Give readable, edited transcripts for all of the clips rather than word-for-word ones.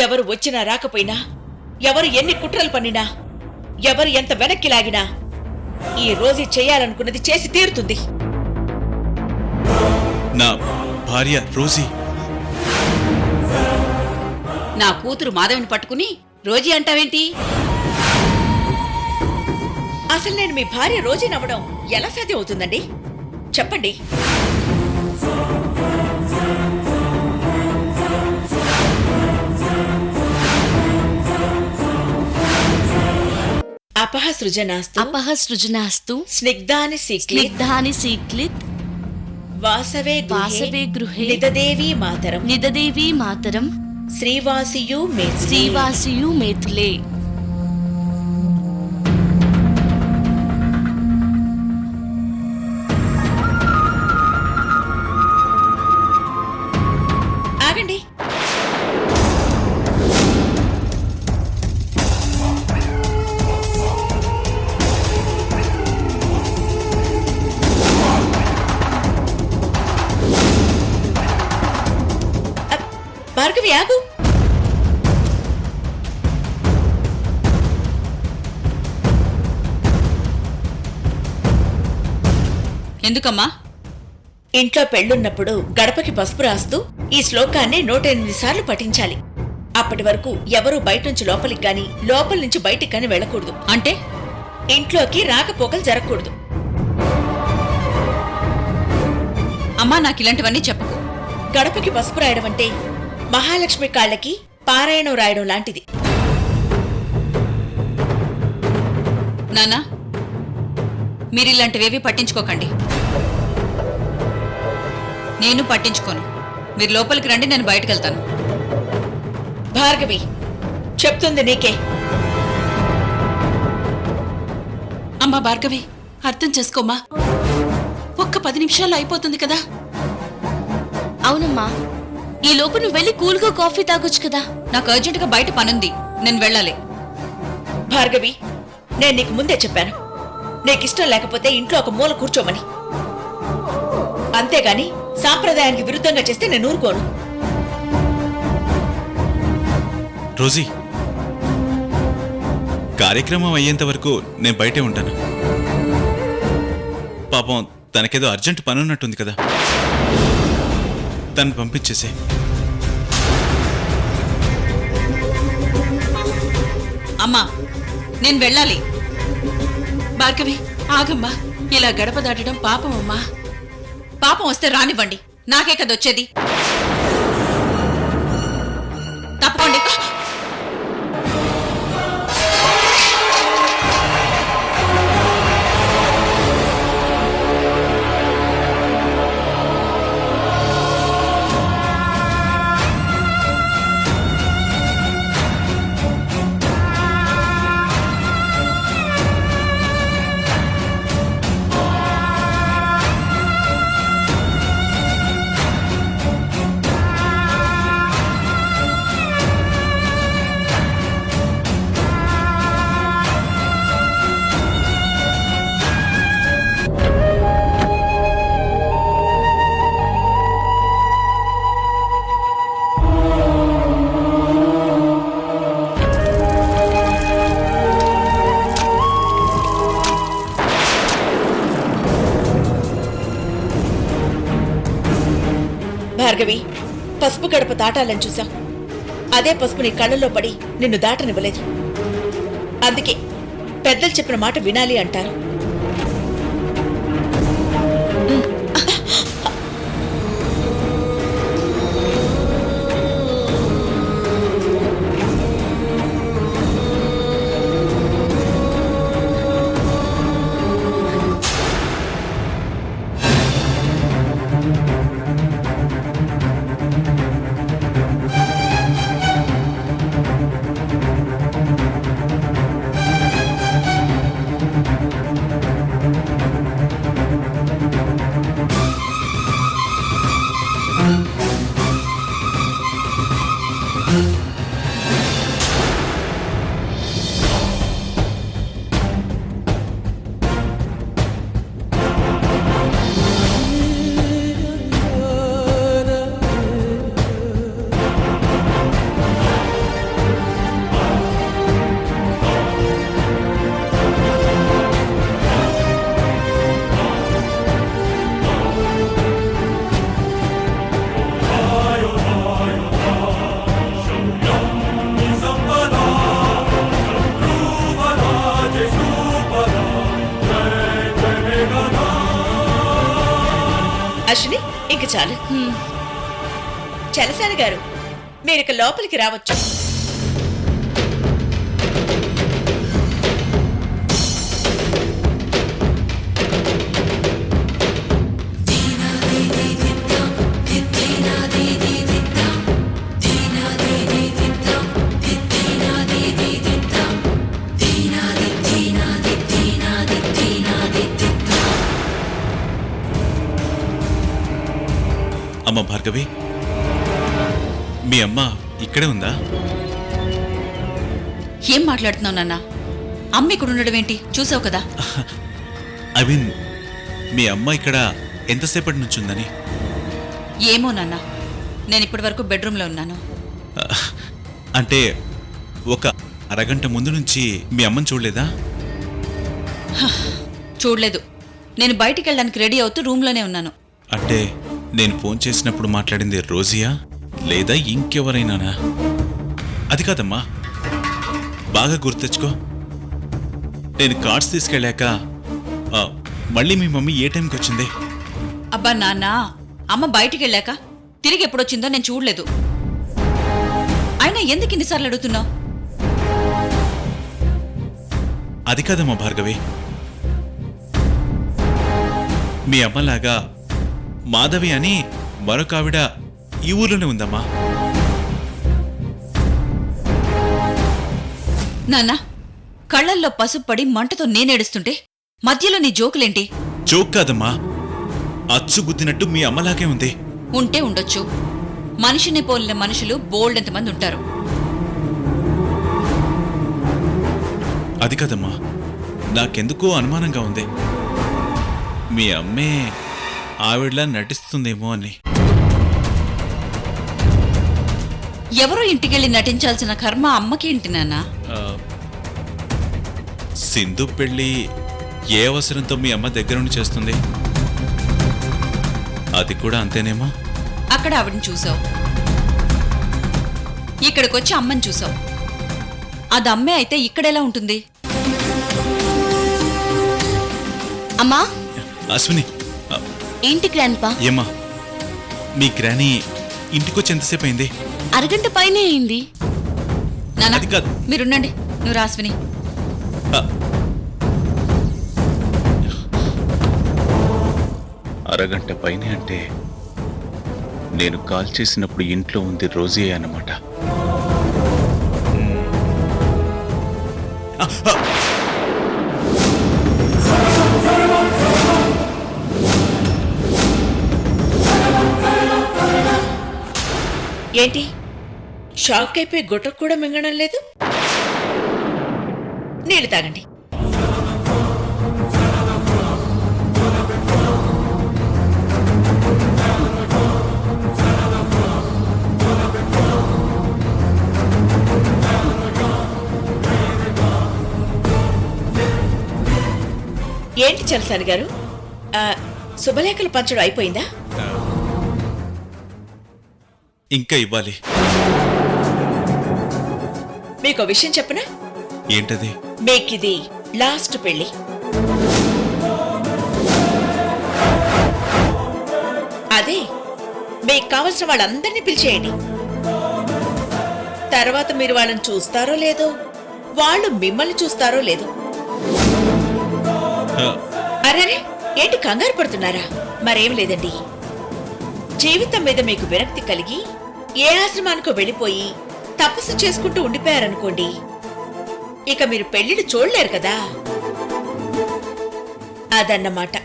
ఎవరు వచ్చినా రాకపోయినా, ఎవరు ఎన్ని కుట్రలు పన్నినా, ఎవరు ఎంత వెనక్కి లాగినా ఈ రోజు చేయాలనుకున్నది చేసి తీరుతుంది. నా భార్య రోజీ. నా కూతురు మాధవిని పట్టుకుని రోజీ అంటావేంటి? అసలు నేను మీ భార్య రోజీ నవ్వడం ఎలా సాధ్యం అవుతుందండి? చెప్పండి. అపహసృజనాస్తు స్నిగ్ధాని సీక్లిత్ వాసవే గృహే నిదదేవీ మాతరం శ్రీవాసియు మేథులే. ఆగండి. భార్గవి ఆగు. ఎందుకమ్మా? ఇంట్లో పెళ్లున్నప్పుడు గడపకి పసుపు రాస్తూ ఈ శ్లోకాన్ని 108 సార్లు పఠించాలి. అప్పటి వరకు ఎవరూ బయట నుంచి లోపలికి గాని, లోపల నుంచి బయటికి గాని వెళ్ళకూడదు. అంటే ఇంట్లోకి రాకపోకలు జరగకూడదు. అమ్మా, నాకు ఇలాంటివన్నీ చెప్పకు. గడపకి పసుపు రాయడం అంటే మహాలక్ష్మి కాళ్ళకి పారాయణం రాయడం లాంటిది. నాన్నా, మీరిలాంటివేవీ పట్టించుకోకండి. నేను పట్టించుకోను. మీరు లోపలికి రండి, నేను బయటకు వెళ్తాను. భార్గవి, చెప్తుంది నీకే. అమ్మా భార్గవి, అర్థం చేసుకోమ్మా. ఒక్క 10 నిమిషాల్లో అయిపోతుంది కదా. అవునమ్మా, ఈ లోపు నువ్వు వెళ్ళి కూల్గా కాఫీ తాగొచ్చు కదా. నాకు అర్జెంటుగా బయట పనుంది, నేను వెళ్ళాలి. భార్గవి, నేను నీకు ముందే చెప్పాను, నీకిష్టం లేకపోతే ఇంట్లో ఒక మూల కూర్చోమని. అంతేగాని సాంప్రదాయానికి విరుద్ధంగా చేస్తే నేను ఊరుకోను. రోజీ, కార్యక్రమం అయ్యేంత వరకు నేను బయటే ఉంటాను. పాపం తనకేదో అర్జెంట్ పనున్నట్టుంది కదా, తను పంపించేసే. అమ్మా, నేను వెళ్ళాలి. భార్గవి ఆగమ్మా, ఇలా గడప దాటడం పాపమమ్మా. పాపం వస్తే రానివ్వండి, నాకే కదా వచ్చేది. తప్పకోండి. భార్గవి, పసుపు గడప దాటాలని చూసావు. అదే పసుపు నీ కళ్ళల్లో పడి నిన్ను దాటనివ్వలేదు. అందుకే పెద్దలు చెప్పిన మాట వినాలి అంటారు. హర్షిని ఇంక చాలు. చలసాని గారు, మీరిక లోపలికి రావచ్చు. అమ్మ భార్గవి, మీ అమ్మ ఇక్కడే ఉందా? ఏం మాట్లాడుతున్నావు నాన్న? అమ్మ ఇక్కడ ఉండడం ఏంటి? చూసావు కదా. ఐ మీన్, మీ అమ్మ ఇక్కడ ఎంతసేపటి నుంచి ఉందని. ఏమో నాన్న, నేను ఇప్పటి వరకు బెడ్రూమ్లో ఉన్నాను. అంటే ఒక అరగంట ముందు నుంచి మీ అమ్మని చూడలేదా? చూడలేదు. నేను బయటికి వెళ్ళడానికి రెడీ అవుతూ రూమ్లోనే ఉన్నాను. అంటే నేను ఫోన్ చేసినప్పుడు మాట్లాడింది రోజీయా లేదా ఇంకెవరైనానా? అది కాదమ్మా, బాగా గుర్తెచ్చుకో. నేను కార్డ్స్ తీసుకెళ్ళాక మళ్ళీ మీ మమ్మీ ఏ టైంకి వచ్చింది? అబ్బా నాన్న, అమ్మ బయటికి వెళ్ళాక తిరిగి ఎప్పుడొచ్చిందో నేను చూడలేదు. అయినా ఎందుకు ఇన్నిసార్లు అడుగుతున్నావు? అది కాదమ్మా భార్గవి, మీ అమ్మలాగా మాధవి అని మరొక ఆవిడ ఈ ఊర్లోనే ఉందమ్మా. నాన్న, కళ్ళల్లో పసుపు పడి మంటతో నేనేడుస్తుంటే మధ్యలో నీ జోకులేంటి? జోక్ కాదమ్మా, అచ్చు గుద్దినట్టు మీ అమ్మలాగే ఉంది. ఉంటే ఉండొచ్చు. మనిషిని పోలిన మనుషులు బోల్డంతమంది ఉంటారు. అది కాదమ్మా, నాకెందుకో అనుమానంగా ఉంది. మీ అమ్మే ఆవిడలా నటిస్తుందేమో అని. ఎవరో ఇంటికెళ్ళి నటించాల్సిన కర్మ అమ్మకేంటి నాన్న? సింధు పెళ్ళి ఏ అవసరంతో మీ అమ్మ దగ్గరుండి చేస్తుంది? అది కూడా అంతేనేమో. అక్కడ ఆవిడని చూసావు, ఇక్కడికొచ్చి అమ్మని చూసావు. అది అమ్మే అయితే ఇక్కడెలా ఉంటుంది? అమ్మా, అశ్విని, ఏంటి గ్రాండ్పా? ఏమ్మా, మీ గ్రానీ ఇంటికొచ్చి ఎంతసేపు అయింది? అరగంట పైనే అయింది. నాన్న, అది కాదు. మీరుండండి. నువ్వు రాస్విని. అరగంట పైనే అంటే నేను కాల్ చేసినప్పుడు ఇంట్లో ఉంది రోజీ అన్నమాట. ఏంటి, షాక్ అయిపోయి గుట్టకు కూడా మింగడం లేదు? నీళ్ళు తాగండి. ఏంటి చలసాని గారు, శుభలేఖలు పంచడం అయిపోయిందా? ఇంకా ఇవ్వాలి. మీకు విషయం చెప్పనా? ఏంటది? మీకిది లాస్ట్ పెళ్లి. అదే, మీకు కావలసిన వాళ్ళందరినీ పిలిచేయండి. తర్వాత మీరు వాళ్ళని చూస్తారో లేదో, వాళ్ళు మిమ్మల్ని చూస్తారో లేదో. అరే, ఏంటి కంగారు పడుతున్నారా? మరేం లేదండి. జీవితం మీద మీకు విరక్తి కలిగి ఏ ఆశ్రమానికో వెళ్ళిపోయి తపస్సు చేసుకుంటూ ఉండిపోయారనుకోండి, ఇక మీరు పెళ్లిని చూడలేరు కదా, అదన్నమాట.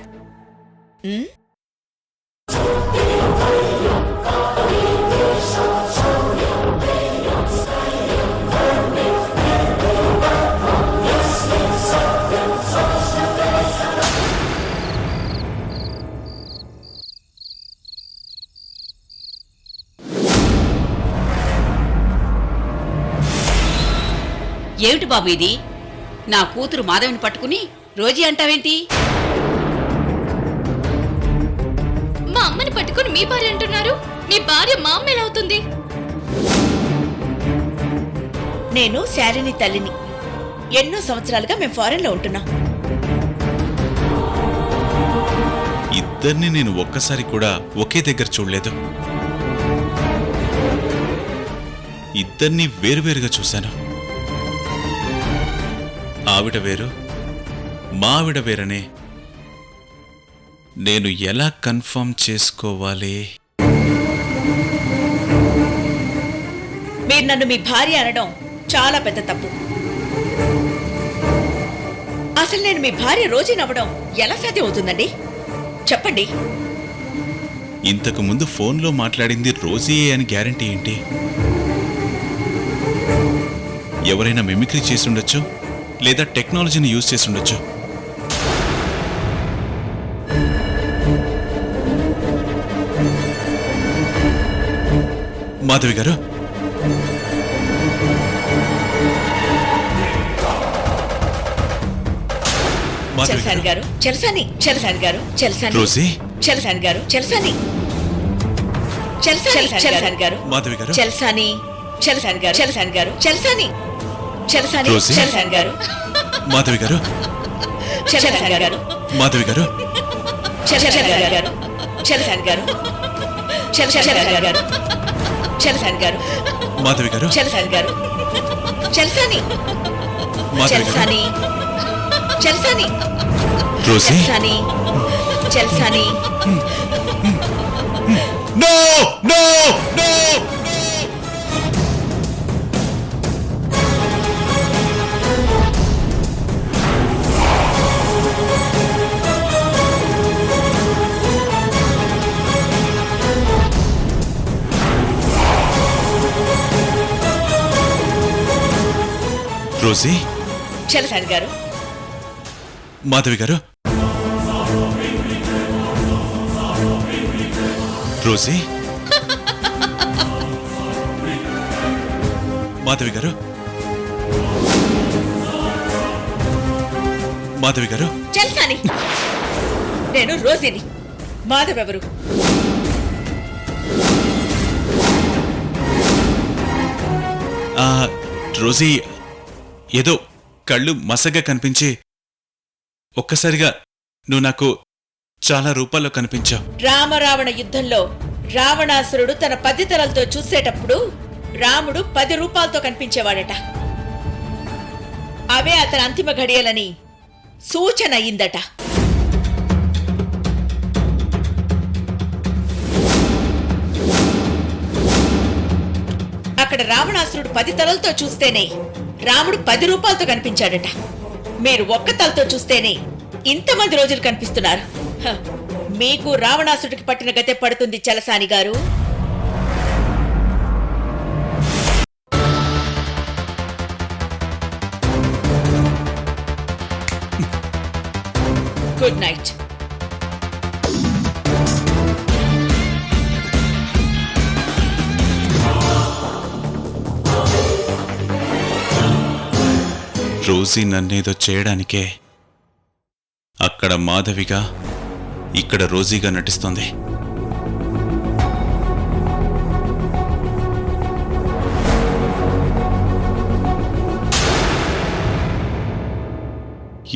ఏమిటి బాబు ఇది? నా కూతురు మాధవిని పట్టుకుని రోజీ అంటావేంటి? మా అమ్మని పట్టుకుని మీ భార్య అంటున్నారు. మీ భార్య మా అమ్మ ఎలా అవుతుంది? నేను శాలిని తల్లిని. ఎన్నో సంవత్సరాలుగా మేము ఫారెన్ లో ఉంటున్నాం. ఇద్దరిని నేను ఒక్కసారి కూడా ఒకే దగ్గర చూడలేదు. ఇద్దరిని వేరువేరుగా చూశాను. ఆవిడ వేరు, మా ఆవిడ వేరనే నేను ఎలా కన్ఫర్మ్ చేసుకోవాలి? మీరు నన్ను మీ భార్య అనడం చాలా పెద్ద తప్పు. అసలు నేను మీ భార్య రోజీ నవ్వడం ఎలా సాధ్యం అవుతుందండి? చెప్పండి. ఇంతకు ముందు ఫోన్లో మాట్లాడింది రోజీయే అని గ్యారంటీ ఏంటి? ఎవరైనా మిమిక్రీ చేసుండొచ్చు, లేదా టెక్నాలజీని యూజ్ చేసుండొచ్చు. మాధవి గారు, చెలసాని గారు, చెలసాని గారు, రోజీ, చెలసాని గారు, చెలసాని గారు, మాధవి గారు, చెలసాని గారు, చెలసాని రోజీ, గారు, మాధవి గారు, చెలసాని గారు, మాధవి గారు, చెలసాని గారు, చెలసాని గారు, చెలసాని గారు, మాధవి గారు, చెలసాని గారు, చెలసాని మాధవి గారు, Chelasani Rosy, Chelasani no no no. Rosy, Chelasani గారు, మాధవి గారు, రోజీ, మాధవి గారు, మాధవి గారు, చెలసాని. నేను రోజీని. మాధవ్ ఎవరు? రోజీ ఏదో కళ్ళు మసగ్గా కనిపించి ఒక్కసారిగా నువ్వు నాకు చాలా రూపాల్లో కనిపించావు. రామరావణ యుద్ధంలో రావణాసురుడు తన 10 తలలతో చూసేటప్పుడు రాముడు 10 రూపాలతో కనిపించేవాడట. అవే అతని అంతిమ ఘడియలని సూచన అయిందట. అక్కడ రావణాసురుడు 10 తలలతో చూస్తేనే రాముడు 10 రూపాలతో కనిపించాడట. మీరు ఒక్క తలతో చూస్తేనే ఇంతమంది రోజులు కనిపిస్తున్నారు. హ, మీకు రావణాసుడికి పట్టిన గతే పడుతుంది చలసాని గారు. Good night. రోజీ నన్నేదో చేయడానికే అక్కడ మాధవిగా ఇక్కడ రోజీగా నటిస్తోంది.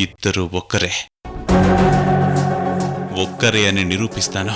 ఇద్దరు ఒక్కరే అని నిరూపిస్తాను.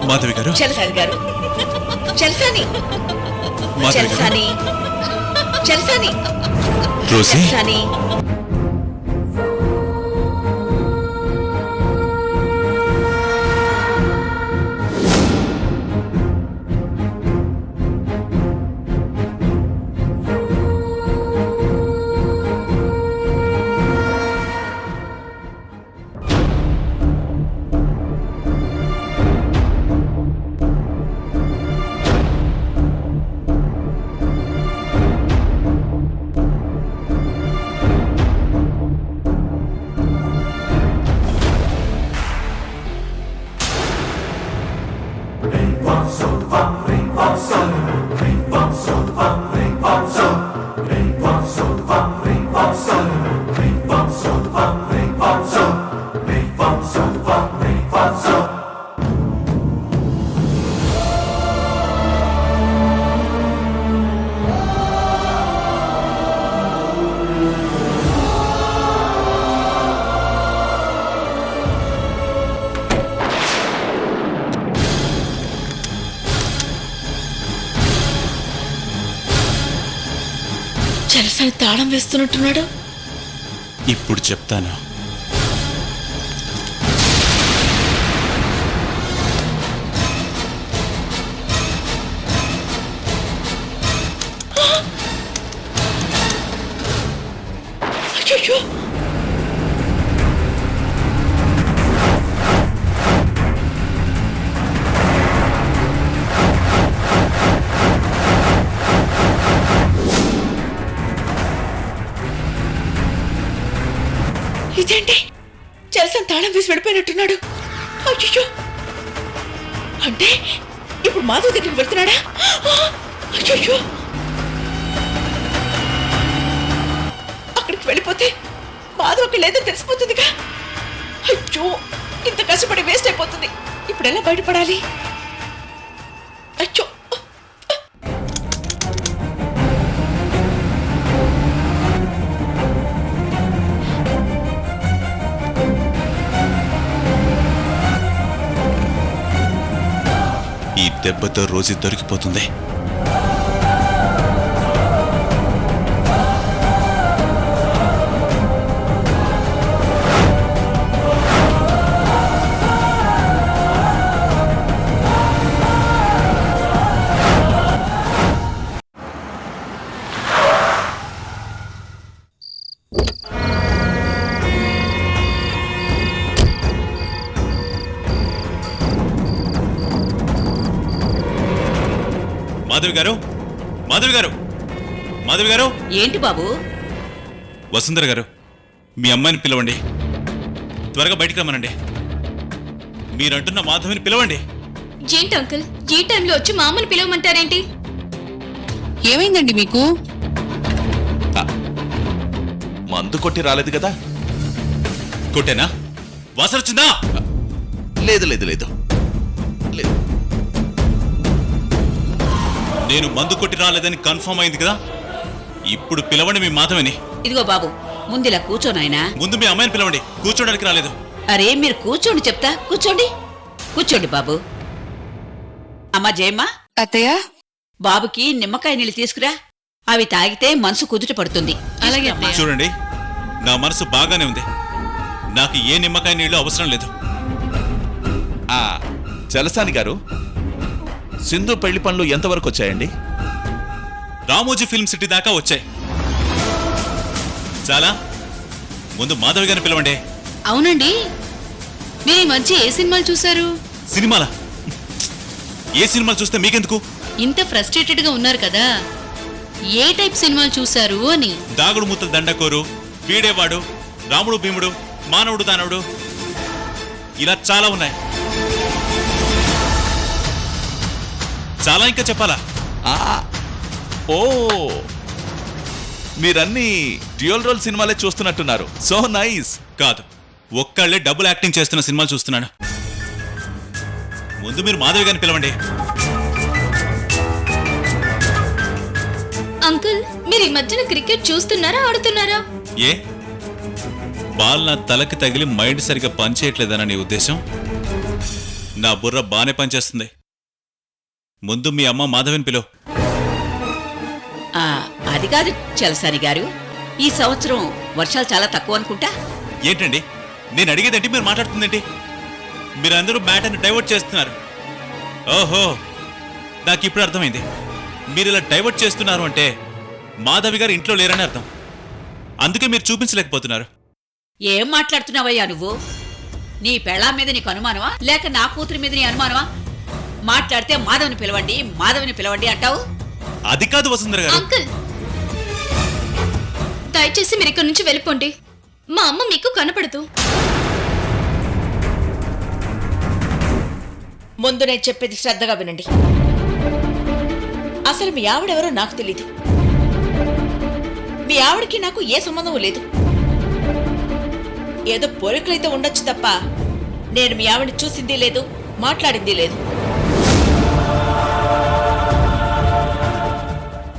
మాధవి గారు, చలసాని గారు, చలసాని మాధవి గారు, చలసాని చలసాని రోజీ, చలసాని చలసాని తాళం వేస్తున్నట్టున్నాడు. ఇప్పుడు చెప్తాను. అయ్యో, ఇదేంటి చలసాని తాళం వేసి వెళ్ళిపోయినట్టున్నాడు. అయ్యో, అంటే ఇప్పుడు మాధవ్ దగ్గరికి వెళ్తున్నాడా? అయ్యో, అక్కడికి వెళ్ళిపోతే మాధవ్ అక్కడ లేదో తెలిసిపోతుందిగా. అయ్యో, ఇంత కష్టపడి వేస్ట్ అయిపోతుంది. ఇప్పుడు ఎలా బయటపడాలి? అయ్యో, ఈ దెబ్బతో రోజు దొరికిపోతుంది. మాధవి గారు, మాధవి గారు, మాధవి గారు. ఏంటి బాబు? వసుంధర గారు, మీ అమ్మాయిని పిలవండి. త్వరగా బయటికి రమ్మనండి. మీరంటున్న మాధవిని పిలవండి. ఏంటి అంకుల్ ఈ టైంలో వచ్చి మా అమ్మని పిలవమంటారేంటి? ఏమైందండి మీకు? మందు కొట్టి రాలేదు కదా? కొట్టేనా? వాసన వచ్చిందా? లేదు లేదు లేదు లేదు. నేను మందు కొట్టి రాలేదని కన్ఫర్మ్ అయింది కదా. ఇప్పుడు పిలవండి మీ మాధవిని. ఇదిగో బాబు, ముందిలా కూర్చోనాయనా. ముందు మీ అమ్మాయిని పిలవండి. కూర్చోడానికి రాలేదు. అరే మీరు కూర్చోండి, చెప్తా. కూర్చోండి, కూర్చోండి బాబు. అమ్మా జయమ్మ, అత్తయ్య, బాబుకి నిమ్మకాయ నీళ్ళు తీసుకురా. అవి తాగితే మనసు కుదుట పడుతుంది. అలాగే తీసుకురా, అమ్మా. చూడండి, నా మనసు బాగానే ఉంది. నాకు ఏ నిమ్మకాయ నీళ్ళు అవసరం లేదు. ఆ చలసాని గారు, సింధు పెళ్లి పనులు ఎంతవరకు వచ్చాయండి? రామోజీ ఫిల్మ్ సిటీ దాకా వచ్చాయి. చాలా ముందు మాధవి గారిని పిలవండి. అవునండి, మీరు ఈ మధ్య ఏ సినిమాలు చూశారు? సినిమాలా? ఏ సినిమాలు చూస్తే మీకెందుకు? ఇంత ఫ్రస్ట్రేటెడ్ గా ఉన్నారు కదా, ఏ టైప్ సినిమాలు చూశారు అని. దాగుడు మూతల దండకోరు, వీడేవాడు, రాముడు భీముడు, మానవుడు దానవుడు, ఇలా చాలా ఉన్నాయి. చాలా ఇంకా చెప్పాలా? ఆ, ఓ, మీరన్నీ డ్యూయల్ రోల్ సినిమాలే చూస్తున్నట్టున్నారు. So nice. కాదు, ఒక్కళ్ళే డబుల్ యాక్టింగ్ చేస్తున్న సినిమాలు చూస్తున్నాను. ముందు మీరు మాధవి గారిని పిలవండి. అంకుల్ మీరు ఈ మధ్యన క్రికెట్ చూస్తున్నారా, ఆడుతున్నారా? ఏ బాల్ నా తలకి తగిలి మైండ్ సరిగ్గా పనిచేయట్లేదన్న నీ ఉద్దేశం? నా బుర్ర బానే పనిచేస్తుంది. ముందు మీ అమ్మ మాధవిని పిలువు. అది కాదు చలసాని గారు, ఈ సంవత్సరం వర్షాలు చాలా తక్కువ అనుకుంటా. ఏంటండి నేను అడిగేదేంటి, మీరు మాట్లాడుతుందేంటి? మీరందరూ మ్యాటర్ని డైవర్ట్ చేస్తున్నారు. ఓహో, నాకు ఇప్పుడు అర్థమైంది. మీరు ఇలా డైవర్ట్ చేస్తున్నారు అంటే మాధవి గారు ఇంట్లో లేరని అర్థం. అందుకే మీరు చూపించలేకపోతున్నారు. ఏం మాట్లాడుతున్నావయ్యా నువ్వు? నీ పెళ్ళాం మీద నీకు అనుమానమా, లేక నా కూతురి మీద నీ అనుమానమా? మాట్లాడితే మాధవిని పిలవండి, మాధవిని పిలవండి అంటావు. అది కాదు వసుంధర గారు. అంకుల్ దయచేసి మీరు ఇక్కడి నుంచి వెళ్ళిపోండి. మా అమ్మ మీకు కనపడదు. ముందు నేను చెప్పేది శ్రద్ధగా వినండి. అసలు మీ ఆవిడెవరో నాకు తెలీదు. మీ ఆవిడకి నాకు ఏ సంబంధం లేదు. ఏదో పోలికలైతే ఉండొచ్చు తప్ప నేను మీ ఆవిడని చూసింది లేదు, మాట్లాడింది లేదు.